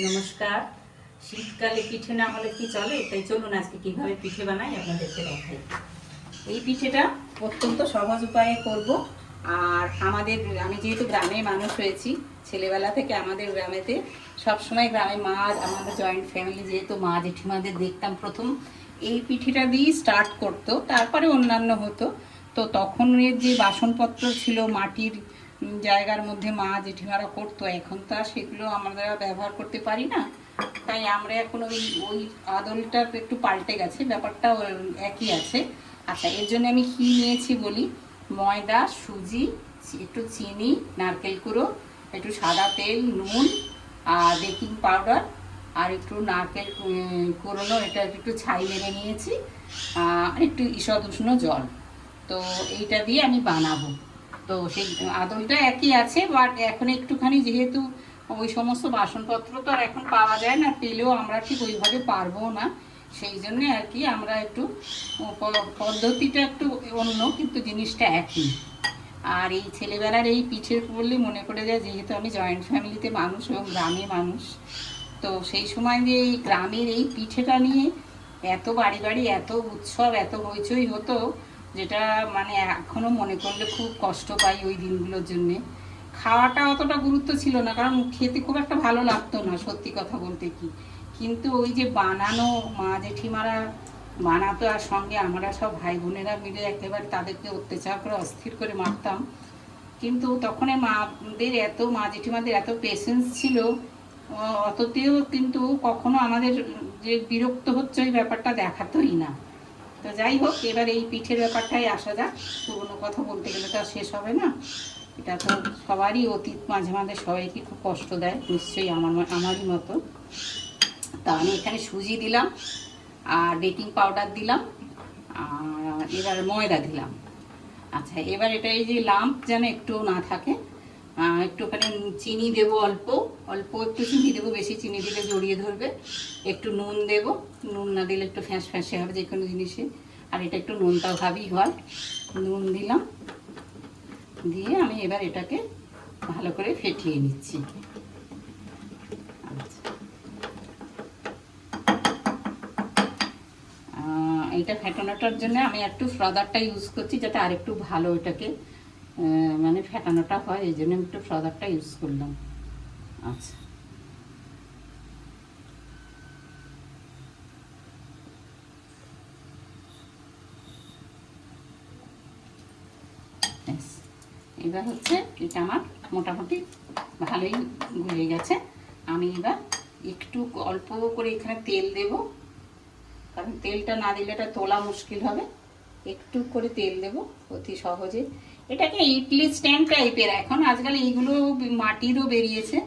নমস্কার। শীতকালে পিঠে না হলে কি চলে, তাই চলুন আজকে কিভাবে পিঠে বানাই আপনাদেরকে দেখাই। এই পিঠেটা অত্যন্ত সহজ উপায়ে করব। আর আমি যেহেতু গ্রামে মানুষ হয়েছি, ছেলেবেলা থেকে আমাদের গ্রামেতে সবসময় গ্রামে মা, আমাদের জয়েন্ট ফ্যামিলি যেহেতু, মা জেঠিমাদের দেখতাম প্রথম এই পিঠেটা দিয়েই স্টার্ট করতো, তারপরে অন্যান্য হতো। তো তখনের যে বাসনপত্র ছিল মাটির জায়গার মধ্যে মা জেঠিমারা করতো, এখন তো আর সেগুলো আমরা ব্যবহার করতে পারি না। তাই আমরা এখন ওই ওই আদলটা একটু পাল্টে গেছে, ব্যাপারটা একই আছে। আচ্ছা, এর জন্য আমি কী নিয়েছি বলি। ময়দা, সুজি, একটু চিনি, নারকেল কুড়ো, একটু সাদা তেল, নুন, আর বেকিং পাউডার, আর একটু নারকেল কুড়োনো, এটা একটু ছাই মেরে নিয়েছি, আর একটু ঈষৎ উষ্ণ জল। তো এইটা দিয়ে আমি বানাবো। তো সেই আদলটা একই আছে, বাট এখন একটুখানি যেহেতু ওই সমস্ত বাসনপত্র তো আর এখন পাওয়া যায় না, পেলেও আমরা ঠিক ওইভাবে পারবো না। সেই জন্যে আর কি আমরা একটু পদ্ধতিটা একটু অন্য, কিন্তু জিনিসটা একই। আর এই ছেলেবেলার এই পিঠের বললে মনে পড়ে যায়, যেহেতু আমি জয়েন্ট ফ্যামিলিতে মানুষ এবং গ্রামে মানুষ, তো সেই সময় যে এই গ্রামের এই পিঠেটা নিয়ে এত বাড়ি বাড়ি এত উৎসব, এত হইচই হতো, যেটা মানে এখনও মনে করলে খুব কষ্ট পাই ওই দিনগুলোর জন্যে। খাওয়াটা অতটা গুরুত্ব ছিল না, কারণ খেতে খুব একটা ভালো লাগতো না, সত্যি কথা বলতে কি। কিন্তু ওই যে বানানো, মা জেঠিমারা বানাতো, আর সঙ্গে আমরা সব ভাই বোনেরা মিলে একেবারে তাদেরকে অত্যাচার করে অস্থির করে মারতাম। কিন্তু তখন মাদের এত, মা জেঠিমাদের এত পেশেন্স ছিল, অততেও কিন্তু কখনো আমাদের যে বিরক্ত হচ্ছে ওই ব্যাপারটা দেখাতোই না। তো যাই হোক, এবার এই পিঠের ব্যাপারটাই আসা যাক। পুরোনো কথা বলতে গেলে তো আর শেষ হবে না। এটা তো সবারই অতীত, মাঝে মাঝে সবাইকে খুব কষ্ট দেয়, নিশ্চয়ই আমারই মতো। তা আমি এখানে সুজি দিলাম, আর বেকিং পাউডার দিলাম, আর এবার ময়দা দিলাম। আচ্ছা, এবার এটা এই যে লাম্প যেন একটু না থাকে, একটুখানি চিনি দেবো, অল্প অল্প একটু চিনি দেবো, বেশি চিনি দিলে জড়িয়ে ধরবে। একটু নুন দেবো, নুন না দিলে একটু ফ্যাঁস ফ্যাঁসে হবে যে কোনো জিনিসে। আর এটা একটু নুনটা ভাবই হয়। নুন দিলাম, দিয়ে আমি এবার এটাকে ভালো করে ফেটিয়ে নিচ্ছি। এটা ফেটানোটার জন্য আমি একটু ফ্রাদারটা ইউজ করছি, যাতে আরেকটু ভালো এটাকে মানে ফেটানোটা হয়, এই জন্য আমি একটু ফ্রাদারটা ইউজ করলাম। আচ্ছা, এবার হচ্ছে এটা আমার মোটামুটি ভালোই হয়ে গেছে। আমি এবার একটু অল্প করে এখানে তেল দেব, কারণ তেলটা না দিলে এটা তোলা মুশকিল হবে। একটু করে তেল দেব অতি সহজে। এটাকে ইডলি স্ট্যান্ড টাইপের, এখন আজকাল এইগুলো মাটিরও বেরিয়েছে,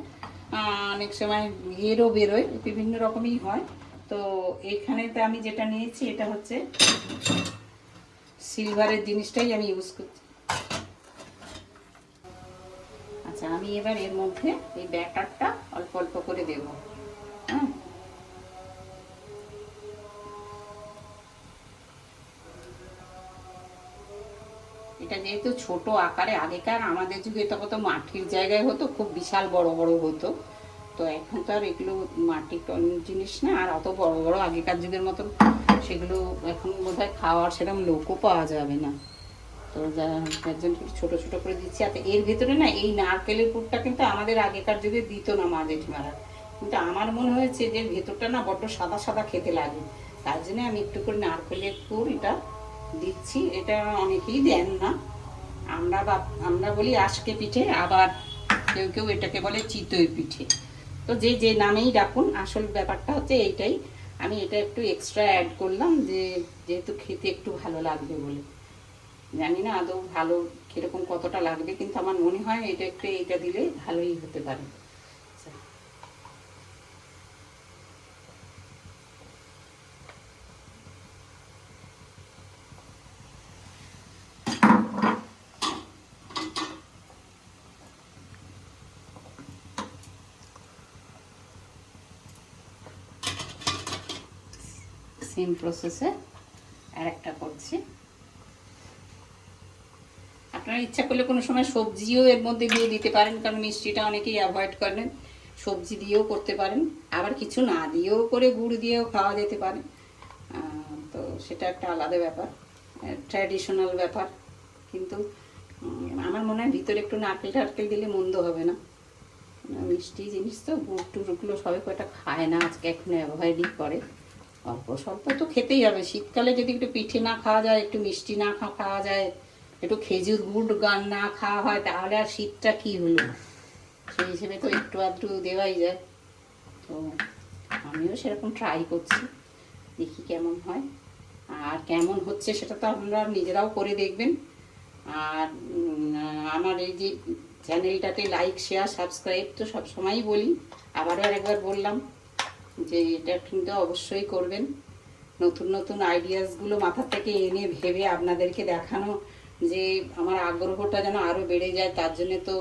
অনেক সময় এরও বেরোয়, বিভিন্ন রকমই হয়। তো এইখানেতে আমি যেটা নিয়েছি এটা হচ্ছে সিলভারের জিনিসটাই আমি ইউজ করছি। আচ্ছা, আমি এবার এর মধ্যে এই ব্যাটারটা অল্প অল্প করে দেব। হ্যাঁ, এটা যেহেতু ছোট আকারে, আগেকার আমাদের যুগে তখন তো মাটির জায়গায় হতো, খুব বিশাল বড় বড় হতো। তো এখন তো আর এগুলো মাটির জিনিস না, আর অত বড় বড় আগেকার যুগের মতন সেগুলো এখন বোধহয় খাওয়ার সেরকম লোকও পাওয়া যাবে না। তো যার জন্য ছোটো ছোটো করে দিচ্ছি। আর এর ভেতরে না এই নারকেলের পুরটা কিন্তু আমাদের আগেকার যুগে দিত না মা জেঠিমারা, কিন্তু আমার মনে হয়েছে যে ভেতরটা না বড্ড সাদা সাদা খেতে লাগে, তার জন্য আমি একটু করে নারকেলের পুর এটা দিচ্ছি। এটা অনেকেই দেন না, আমরা বলি আজকে পিঠে, আবার কেউ কেউ এটাকে বলে চিতই পিঠে। তো যে যে নামেই ডাকুন, আসল ব্যাপারটা হচ্ছে এইটাই। আমি এটা একটু এক্সট্রা অ্যাড করলাম, যেহেতু খেতে একটু ভালো লাগবে বলে। জানি না আদৌ ভালো কিরকম কতটা লাগবে, কিন্তু আমার মনে হয় এটা একটু এইটা দিলে ভালোই হতে পারে। সেম প্রসেসে আর একটা করছি। আপনারা ইচ্ছা করলে কোনো সময় সবজিও এর মধ্যে দিয়ে দিতে পারেন, কারণ মিষ্টিটা অনেকেই অ্যাভয়েড করেন। সবজি দিয়েও করতে পারেন, আবার কিছু না দিয়েও করে গুড় দিয়েও খাওয়া যেতে পারে। তো সেটা একটা আলাদা ব্যাপার, ট্র্যাডিশনাল ব্যাপার। কিন্তু আমার মনে হয় ভিতরে একটু নারকেল টারকেল দিলে মন্দ হবে না। মিষ্টি জিনিস তো, গুড় টুড়গুলো সবাই কয়টা খায় না আজকে, এখন অ্যাভয়েডই করে। অল্প স্বল্প তো খেতেই হবে। শীতকালে যদি একটু পিঠে না খাওয়া যায়, একটু মিষ্টি না খাওয়া যায়, একটু খেজুর গুড় গান না খাওয়া হয়, তাহলে আর শীতটা কী হলো? সেই হিসেবে তো একটু আধটু দেওয়াই যায়। তো আমিও সেরকম ট্রাই করছি, দেখি কেমন হয়। আর কেমন হচ্ছে সেটা তো আপনারা নিজেরাও করে দেখবেন। আর আমার এই যে চ্যানেলটাতে লাইক শেয়ার সাবস্ক্রাইব তো সবসময়ই বলি, আবারও আরেকবার বললাম যে এটা কিন্তু অবশ্যই করবেন। নতুন নতুন আইডিয়াসগুলো মাথা থেকে এনে ভেবে আপনাদেরকে দেখানো, যে আমার আগ্রহটা যেন আরও বেড়ে যায়, তার জন্য তো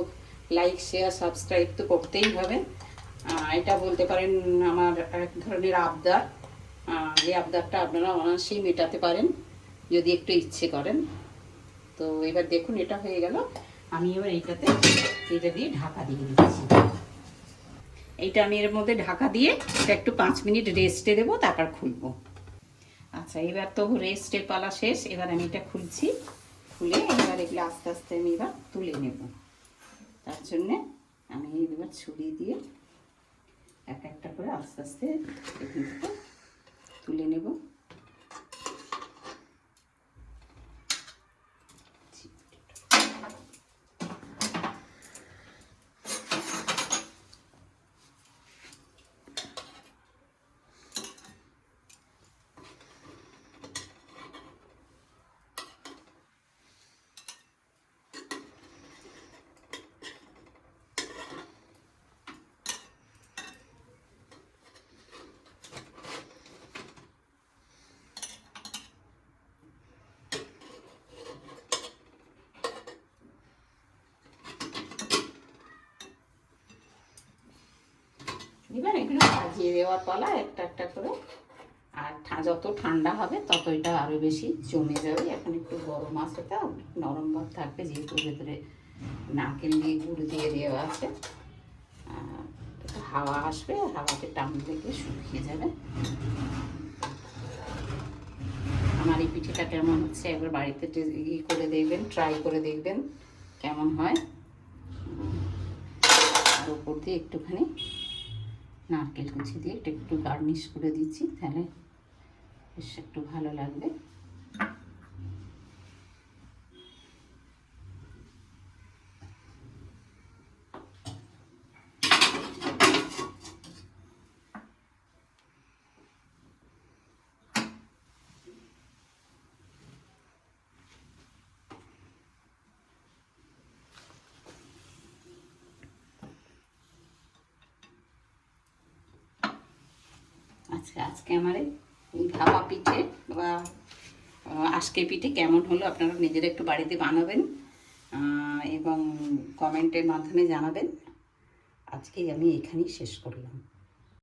লাইক শেয়ার সাবস্ক্রাইব তো করতেই হবে। এটা বলতে পারেন আমার এক ধরনের আবদার, যে আবদারটা আপনারা অনায়াসেই মেটাতে পারেন যদি একটু ইচ্ছে করেন। তো এবার দেখুন এটা হয়ে গেল, আমি এবার এটা দিয়ে ঢাকা দিয়ে দিচ্ছি। এইটা আমি এর মধ্যে ঢাকা দিয়ে এটা একটু 5 মিনিট রেস্টে দেবো, তারপর খুলবো। আচ্ছা, এবার তো রেস্টের পালা শেষ, এবার আমি এটা খুলছি। খুলে এবার এগুলো আস্তে আস্তে আমি এবার তুলে নেব। তার জন্যে আমি এবার ছুরি দিয়ে এক একটা করে আস্তে আস্তে এখান থেকে তুলে নেব। এবার এগুলো সাজিয়ে দেওয়ার পালা একটা একটা করে। আর যত ঠান্ডা হবে তত এটা আরও বেশি জমে যাবে। এখন একটু গরম আছে, তো নরম ভাব থাকবে, যেহেতু ভেতরে নারকেল দিয়ে গুড় দিয়ে দেওয়া আছে। একটু হাওয়া আসবে, হাওয়াতে টান থেকে শুকিয়ে যাবে। আমার এই পিঠেটা কেমন হচ্ছে একবার বাড়িতে করে দেখবেন, ট্রাই করে দেখবেন কেমন হয়। আর উপর দিয়ে একটুখানি নারকেল কুচি দিয়ে একটু গার্নিশ করে দিচ্ছি, তাহলে বেশ একটু ভালো লাগবে। আচ্ছা, আজকে আমার এই ভাপা পিঠে বা আজকে পিঠে কেমন হলো আপনারা নিজেরা একটু বাড়িতে বানাবেন এবং কমেন্টের মাধ্যমে জানাবেন। আজকেই আমি এখানেই শেষ করলাম।